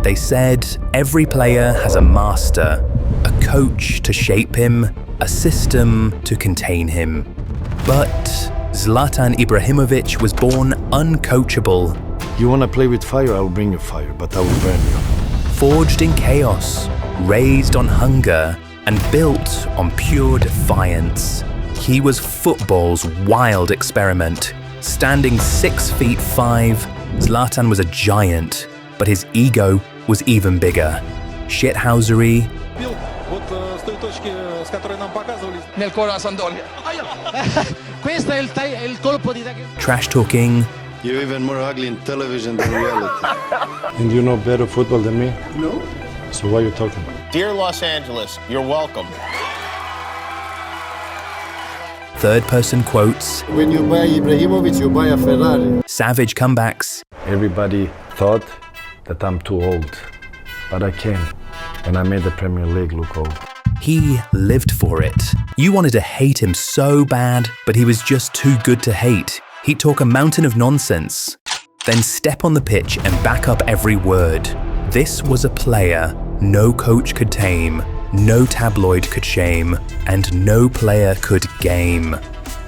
They said every player has a master, a coach to shape him, a system to contain him. But Zlatan Ibrahimović was born uncoachable. You want to play with fire, I'll bring you fire, but I will burn you. Forged in chaos, raised on hunger, and built on pure defiance. He was football's wild experiment. Standing 6'5", Zlatan was a giant, but his ego was even bigger. Shithousery, trash talking, You're even more ugly in television than reality. And you know better football than me? No. So why are you talking? Dear Los Angeles, you're welcome. third-person quotes, When you buy Ibrahimović, you buy a Ferrari. savage comebacks, Everybody thought that I'm too old, but I came and I made the Premier League look old. he lived for it. You wanted to hate him so bad, but he was just too good to hate. He'd talk a mountain of nonsense, then step on the pitch and back up every word. This was a player no coach could tame, no tabloid could shame, and no player could game.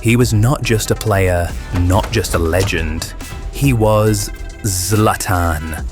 He was not just a player, not just a legend. He was Zlatan.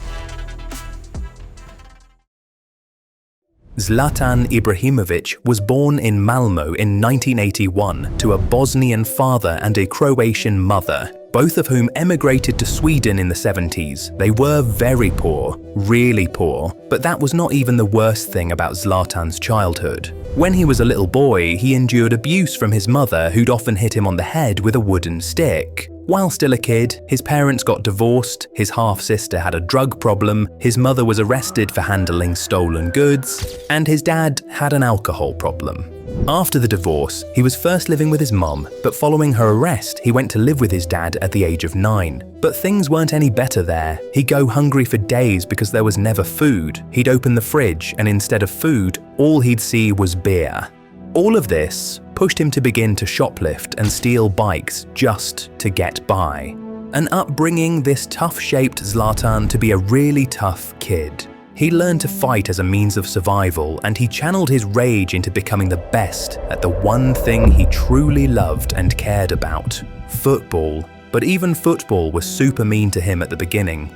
Zlatan Ibrahimović was born in Malmö in 1981 to a Bosnian father and a Croatian mother, both of whom emigrated to Sweden in the 70s. They were very poor, really poor, but that was not even the worst thing about Zlatan's childhood. When he was a little boy, he endured abuse from his mother, who'd often hit him on the head with a wooden stick. While still a kid, his parents got divorced, his half-sister had a drug problem, his mother was arrested for handling stolen goods, and his dad had an alcohol problem. After the divorce, he was first living with his mom, but following her arrest, he went to live with his dad at the age of 9. But things weren't any better there. He'd go hungry for days because there was never food. He'd open the fridge, and instead of food, all he'd see was beer. All of this pushed him to begin to shoplift and steal bikes just to get by. An upbringing this tough-shaped Zlatan to be a really tough kid. He learned to fight as a means of survival, and he channeled his rage into becoming the best at the one thing he truly loved and cared about: football. But even football was super mean to him at the beginning.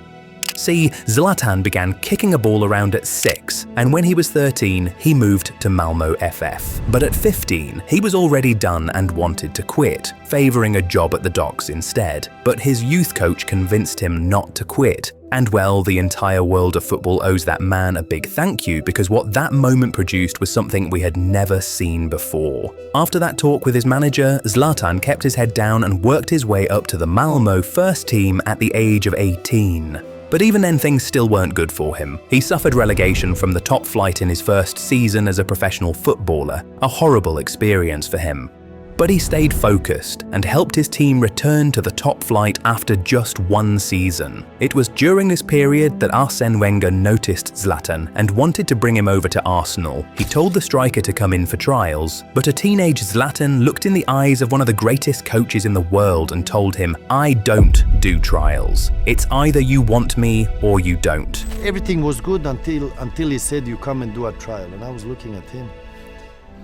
See, Zlatan began kicking a ball around at 6, and when he was 13, he moved to Malmo FF. But at 15, he was already done and wanted to quit, favouring a job at the docks instead. But his youth coach convinced him not to quit. And well, the entire world of football owes that man a big thank you, because what that moment produced was something we had never seen before. After that talk with his manager, Zlatan kept his head down and worked his way up to the Malmo first team at the age of 18. But even then, things still weren't good for him. He suffered relegation from the top flight in his first season as a professional footballer, a horrible experience for him. But he stayed focused and helped his team return to the top flight after just one season. It was during this period that Arsene Wenger noticed Zlatan and wanted to bring him over to Arsenal. He told the striker to come in for trials, but a teenage Zlatan looked in the eyes of one of the greatest coaches in the world and told him, "I don't do trials. It's either you want me or you don't." Everything was good until he said you come and do a trial, and I was looking at him.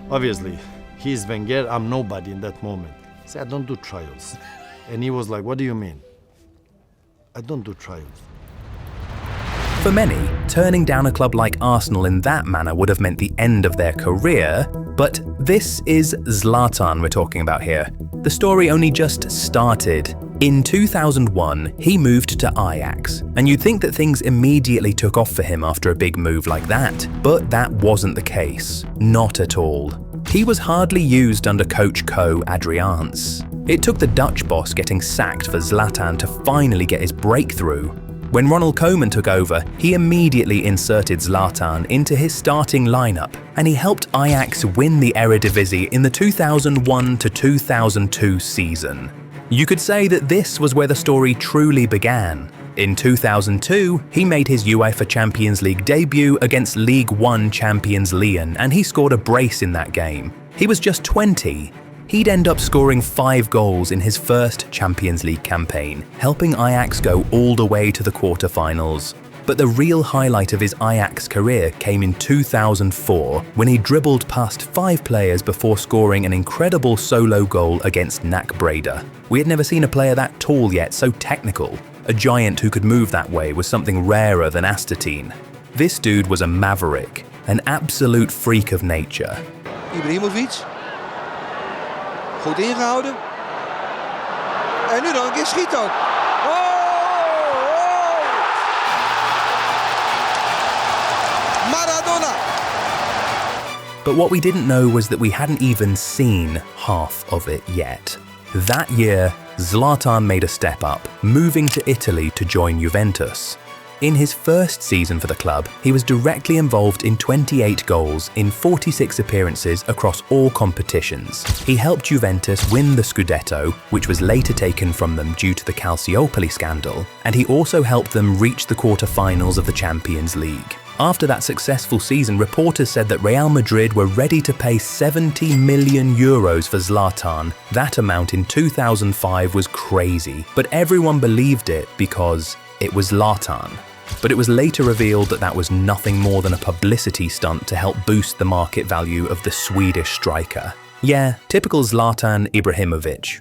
Obviously, he's Wenger, I'm nobody in that moment. I said, I don't do trials. And he was like, what do you mean? I don't do trials. For many, turning down a club like Arsenal in that manner would have meant the end of their career, but this is Zlatan we're talking about here. The story only just started. In 2001, he moved to Ajax, and you'd think that things immediately took off for him after a big move like that, but that wasn't the case. Not at all. He was hardly used under coach arrogance. It took the Dutch boss getting sacked for Zlatan to finally get his breakthrough. When Ronald Koeman took over, he immediately inserted Zlatan into his starting lineup, and he helped Ajax win the Eredivisie in the 2001 to 2002 season. You could say that this was where the story truly began. In 2002, he made his UEFA Champions League debut against League One champions Lyon, and he scored a brace in that game. He was just 20. He'd end up scoring 5 goals in his first Champions League campaign, helping Ajax go all the way to the quarterfinals. But the real highlight of his Ajax career came in 2004 when he dribbled past 5 players before scoring an incredible solo goal against NAC Breda. We had never seen a player that tall yet so technical. A giant who could move that way was something rarer than Astatine. This dude was a maverick, an absolute freak of nature. Ibrahimović. Goed ingehouden. En nu dan een keer schiet ook. Maradona! But what we didn't know was that we hadn't even seen half of it yet. That year, Zlatan made a step up, moving to Italy to join Juventus. In his first season for the club, he was directly involved in 28 goals in 46 appearances across all competitions. He helped Juventus win the Scudetto, which was later taken from them due to the Calciopoli scandal, and he also helped them reach the quarter-finals of the Champions League. After that successful season, reporters said that Real Madrid were ready to pay 70 million euros for Zlatan. That amount in 2005 was crazy, but everyone believed it because it was Zlatan. But it was later revealed that that was nothing more than a publicity stunt to help boost the market value of the Swedish striker. Yeah, typical Zlatan Ibrahimović.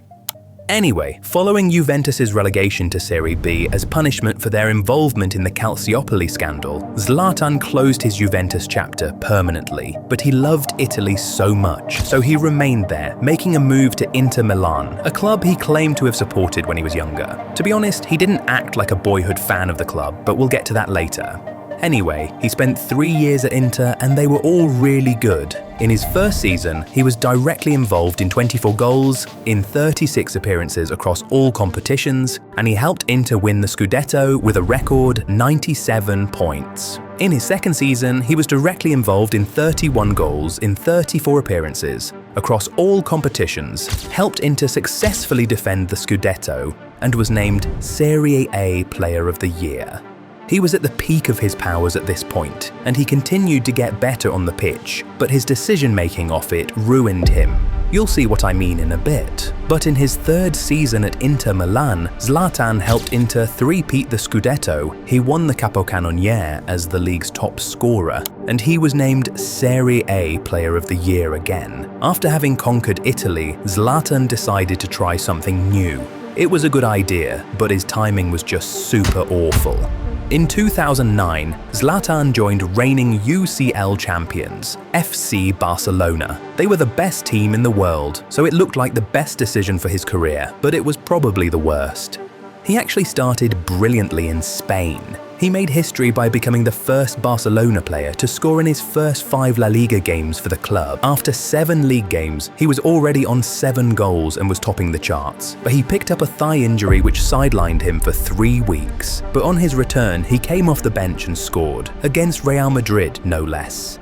Anyway, following Juventus' relegation to Serie B as punishment for their involvement in the Calciopoli scandal, Zlatan closed his Juventus chapter permanently, but he loved Italy so much, so he remained there, making a move to Inter Milan, a club he claimed to have supported when he was younger. To be honest, he didn't act like a boyhood fan of the club, but we'll get to that later. Anyway, he spent 3 years at Inter and they were all really good. In his first season, he was directly involved in 24 goals in 36 appearances across all competitions, and he helped Inter win the Scudetto with a record 97 points. In his second season, he was directly involved in 31 goals in 34 appearances across all competitions, helped Inter successfully defend the Scudetto, and was named Serie A Player of the Year. He was at the peak of his powers at this point, and he continued to get better on the pitch, but his decision-making off it ruined him. You'll see what I mean in a bit. But in his third season at Inter Milan, Zlatan helped Inter three-peat the Scudetto. He won the Capocannoniere as the league's top scorer, and he was named Serie A Player of the Year again. After having conquered Italy, Zlatan decided to try something new. It was a good idea, but his timing was just super awful. In 2009, Zlatan joined reigning UCL champions, FC Barcelona. They were the best team in the world, so it looked like the best decision for his career, but it was probably the worst. He actually started brilliantly in Spain. He made history by becoming the first Barcelona player to score in his first 5 La Liga games for the club. After 7 league games, he was already on 7 goals and was topping the charts. But he picked up a thigh injury which sidelined him for 3 weeks. But on his return, he came off the bench and scored, against Real Madrid no less.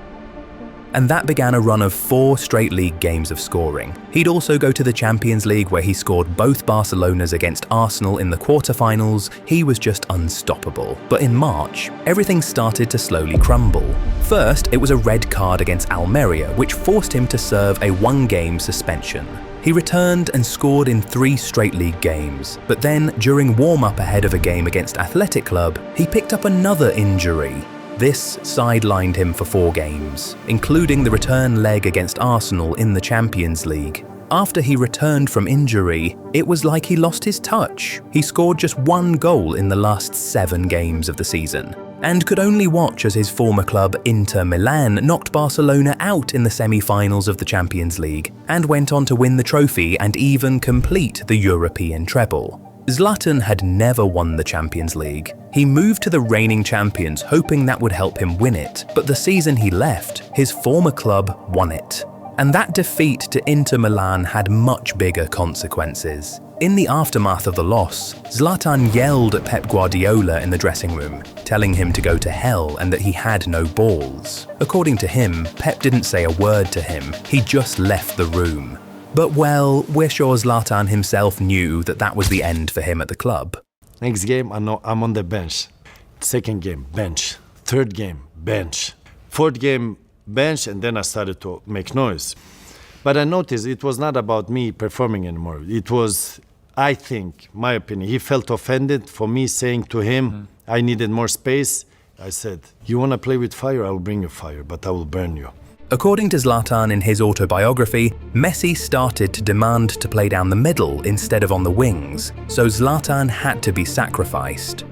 And that began a run of 4 straight league games of scoring. He'd also go to the Champions League where he scored both Barcelonas against Arsenal in the quarterfinals. He was just unstoppable. But in March, everything started to slowly crumble. First, it was a red card against Almeria, which forced him to serve a 1-game suspension. He returned and scored in 3 straight league games. But then, during warm-up ahead of a game against Athletic Club, he picked up another injury. This sidelined him for 4 games, including the return leg against Arsenal in the Champions League. After he returned from injury, it was like he lost his touch. He scored just 1 goal in the last 7 games of the season, and could only watch as his former club Inter Milan knocked Barcelona out in the semi-finals of the Champions League, and went on to win the trophy and even complete the European treble. Zlatan had never won the Champions League. He moved to the reigning champions hoping that would help him win it, but the season he left, his former club won it. And that defeat to Inter Milan had much bigger consequences. In the aftermath of the loss, Zlatan yelled at Pep Guardiola in the dressing room, telling him to go to hell and that he had no balls. According to him, Pep didn't say a word to him, he just left the room. But well, we're sure Zlatan himself knew that that was the end for him at the club. Next game, I'm on the bench. Second game, bench. Third game, bench. Fourth game, bench, and then I started to make noise. But I noticed it was not about me performing anymore. It was, I think, my opinion, he felt offended for me saying to him I needed more space, I said, you want to play with fire, I will bring you fire, but I will burn you. According to Zlatan in his autobiography, Messi started to demand to play down the middle instead of on the wings, so Zlatan had to be sacrificed.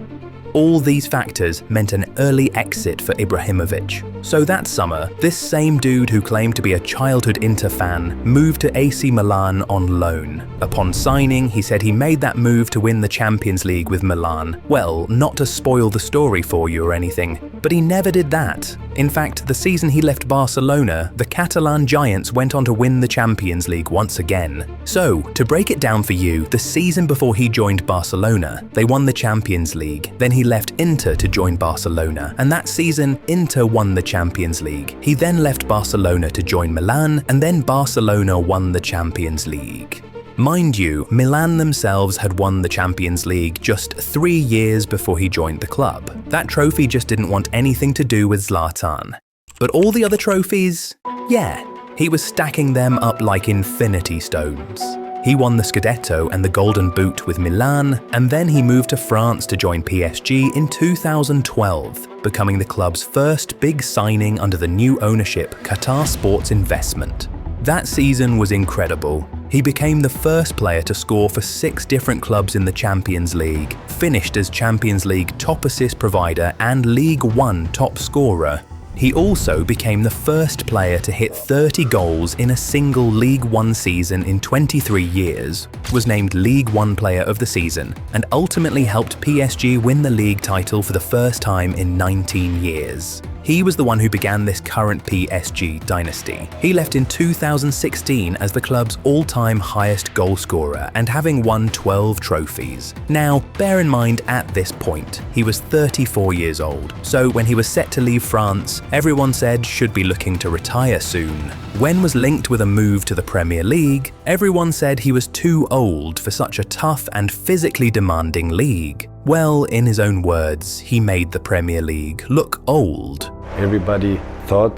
All these factors meant an early exit for Ibrahimović. So that summer, this same dude who claimed to be a childhood Inter fan moved to AC Milan on loan. Upon signing, he said he made that move to win the Champions League with Milan. Well, not to spoil the story for you or anything, but he never did that. In fact, the season he left Barcelona, the Catalan Giants went on to win the Champions League once again. So, to break it down for you, the season before he joined Barcelona, they won the Champions League. Then he left Inter to join Barcelona, and that season, Inter won the Champions League. He then left Barcelona to join Milan, and then Barcelona won the Champions League. Mind you, Milan themselves had won the Champions League just 3 years before he joined the club. That trophy just didn't want anything to do with Zlatan. But all the other trophies? Yeah, he was stacking them up like infinity stones. He won the Scudetto and the Golden Boot with Milan, and then he moved to France to join PSG in 2012, becoming the club's first big signing under the new ownership, Qatar Sports Investment. That season was incredible. He became the first player to score for 6 different clubs in the Champions League, finished as Champions League top assist provider and League One top scorer. He also became the first player to hit 30 goals in a single League One season in 23 years, was named League One Player of the Season, and ultimately helped PSG win the league title for the first time in 19 years. He was the one who began this current PSG dynasty. He left in 2016 as the club's all-time highest goal scorer and having won 12 trophies. Now, bear in mind at this point, he was 34 years old, so when he was set to leave France, everyone said should be looking to retire soon. When was linked with a move to the Premier League, everyone said he was too old for such a tough and physically demanding league. Well, in his own words, he made the Premier League look old. Everybody thought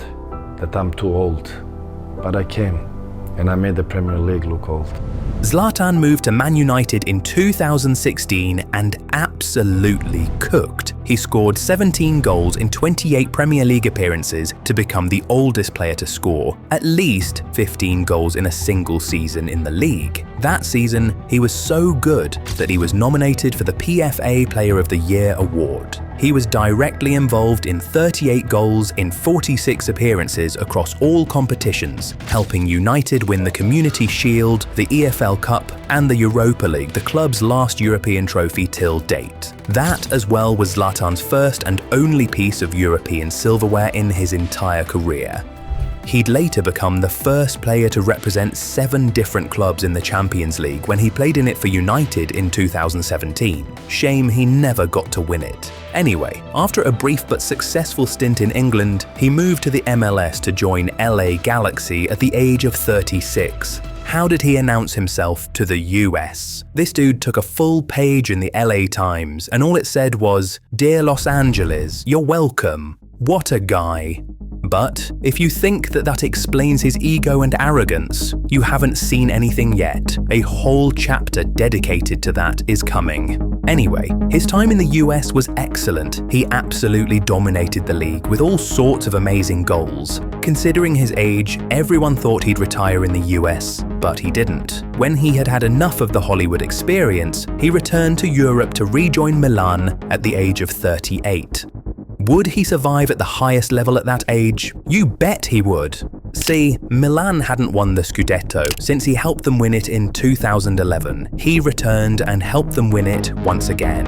that I'm too old, but I came and I made the Premier League look old. Zlatan moved to Man United in 2016 and absolutely cooked. He scored 17 goals in 28 Premier League appearances to become the oldest player to score at least 15 goals in a single season in the league. That season, he was so good that he was nominated for the PFA Player of the Year award. He was directly involved in 38 goals in 46 appearances across all competitions, helping United win the Community Shield, the EFL Cup, and the Europa League, the club's last European trophy till date. That, as well, was Zlatan's first and only piece of European silverware in his entire career. He'd later become the first player to represent 7 different clubs in the Champions League when he played in it for United in 2017. Shame he never got to win it. Anyway, after a brief but successful stint in England, he moved to the MLS to join LA Galaxy at the age of 36. How did he announce himself to the US? This dude took a full page in the LA Times, and all it said was, "Dear Los Angeles, you're welcome." What a guy. But if you think that explains his ego and arrogance, you haven't seen anything yet. A whole chapter dedicated to that is coming. Anyway, his time in the US was excellent. He absolutely dominated the league with all sorts of amazing goals. Considering his age, everyone thought he'd retire in the US, but he didn't. When he had had enough of the Hollywood experience, he returned to Europe to rejoin Milan at the age of 38. Would he survive at the highest level at that age? You bet he would. See, Milan hadn't won the Scudetto since he helped them win it in 2011. He returned and helped them win it once again.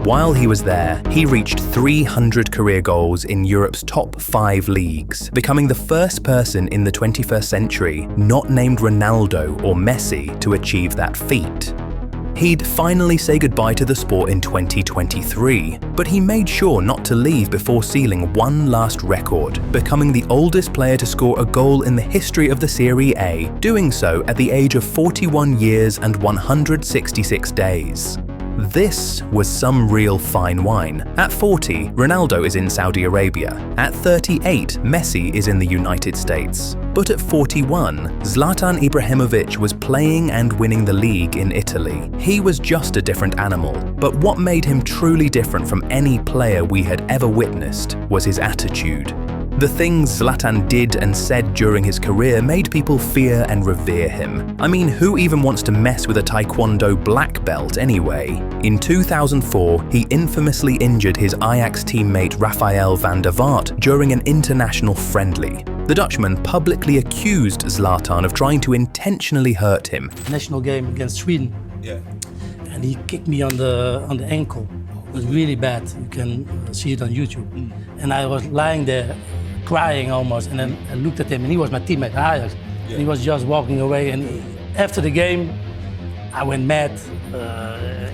While he was there, he reached 300 career goals in Europe's top 5 leagues, becoming the first person in the 21st century not named Ronaldo or Messi to achieve that feat. He'd finally say goodbye to the sport in 2023, but he made sure not to leave before sealing one last record, becoming the oldest player to score a goal in the history of the Serie A, doing so at the age of 41 years and 166 days. This was some real fine wine. At 40, Ronaldo is in Saudi Arabia. At 38, Messi is in the United States. But at 41, Zlatan Ibrahimović was playing and winning the league in Italy. He was just a different animal. But what made him truly different from any player we had ever witnessed was his attitude. The things Zlatan did and said during his career made people fear and revere him. I mean, who even wants to mess with a Taekwondo black belt anyway? In 2004, he infamously injured his Ajax teammate Rafael van der Vaart during an international friendly. The Dutchman publicly accused Zlatan of trying to intentionally hurt him. National game against Sweden. Yeah. And he kicked me on the ankle. It was really bad. You can see it on YouTube. And I was lying there crying almost, and then I looked at him, and he was my teammate at Ajax. Yeah. He was just walking away, and after the game, I went mad.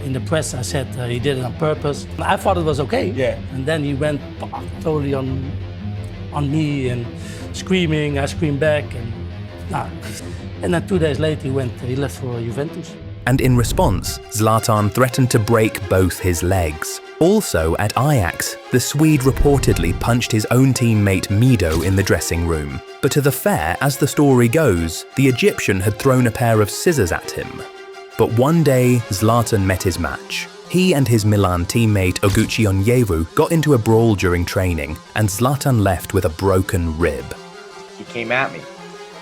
In the press, I said he did it on purpose. I thought it was okay. Yeah. And then he went totally on me and screaming. I screamed back, and then 2 days later he left for Juventus. And in response, Zlatan threatened to break both his legs. Also at Ajax, the Swede reportedly punched his own teammate Mido in the dressing room. But to the fair, as the story goes, the Egyptian had thrown a pair of scissors at him. But one day, Zlatan met his match. He and his Milan teammate Oguchi Onyewu got into a brawl during training, and Zlatan left with a broken rib. He came at me,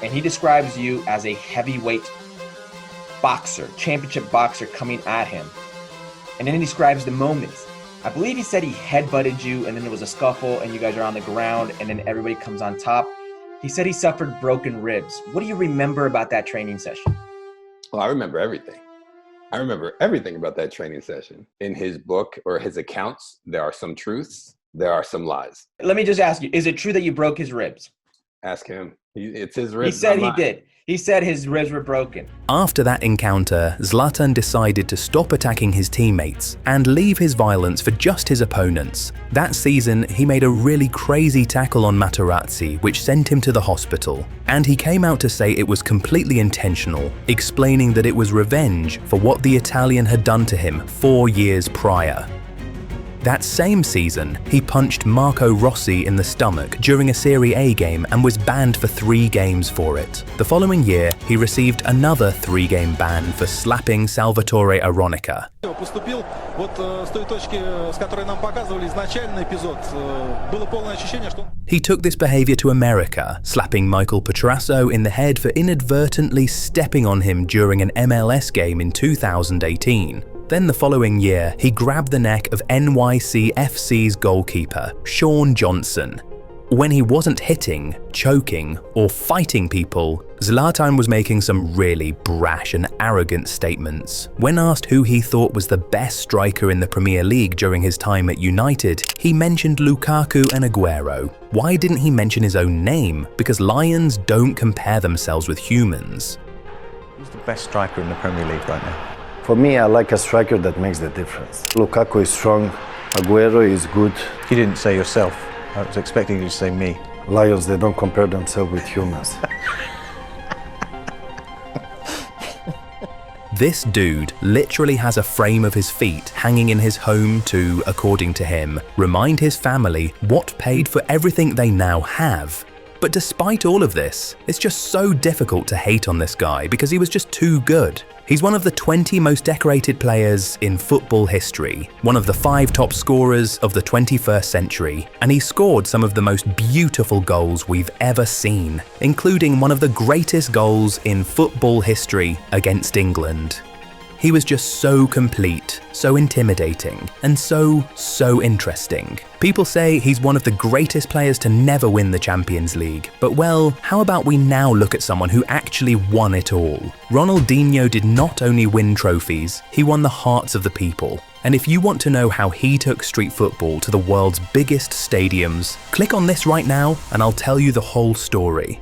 and he describes you as a heavyweight boxer, championship boxer coming at him. And then he describes the moments. I believe he said he headbutted you, and then there was a scuffle, and you guys are on the ground, and then everybody comes on top. He said he suffered broken ribs. What do you remember about that training session? Well, I remember everything. I remember everything about that training session. In his book or his accounts, there are some truths, there are some lies. Let me just ask you, is it true that you broke his ribs? Ask him. It's his ribs. He said he did. He said his ribs were broken. After that encounter, Zlatan decided to stop attacking his teammates and leave his violence for just his opponents. That season, he made a really crazy tackle on Materazzi, which sent him to the hospital. And he came out to say it was completely intentional, explaining that it was revenge for what the Italian had done to him 4 years prior. That same season, he punched Marco Rossi in the stomach during a Serie A game and was banned for 3 games for it. The following year, he received another 3-game ban for slapping Salvatore Aronica. He took this behavior to America, slapping Michael Petrasso in the head for inadvertently stepping on him during an MLS game in 2018. Then the following year, he grabbed the neck of NYCFC's goalkeeper, Sean Johnson. When he wasn't hitting, choking, or fighting people, Zlatan was making some really brash and arrogant statements. When asked who he thought was the best striker in the Premier League during his time at United, he mentioned Lukaku and Aguero. Why didn't he mention his own name? Because lions don't compare themselves with humans. Who's the best striker in the Premier League right now? For me, I like a striker that makes the difference. Lukaku is strong, Aguero is good. You didn't say yourself. I was expecting you to say me. Lions, they don't compare themselves with humans. This dude literally has a frame of his feet hanging in his home to, according to him, remind his family what paid for everything they now have. But despite all of this, it's just so difficult to hate on this guy because he was just too good. He's one of the 20 most decorated players in football history, one of the 5 top scorers of the 21st century, and he scored some of the most beautiful goals we've ever seen, including one of the greatest goals in football history against England. He was just so complete, so intimidating, and so interesting. People say he's one of the greatest players to never win the Champions League. But well, how about we now look at someone who actually won it all? Ronaldinho did not only win trophies, he won the hearts of the people. And if you want to know how he took street football to the world's biggest stadiums, click on this right now and I'll tell you the whole story.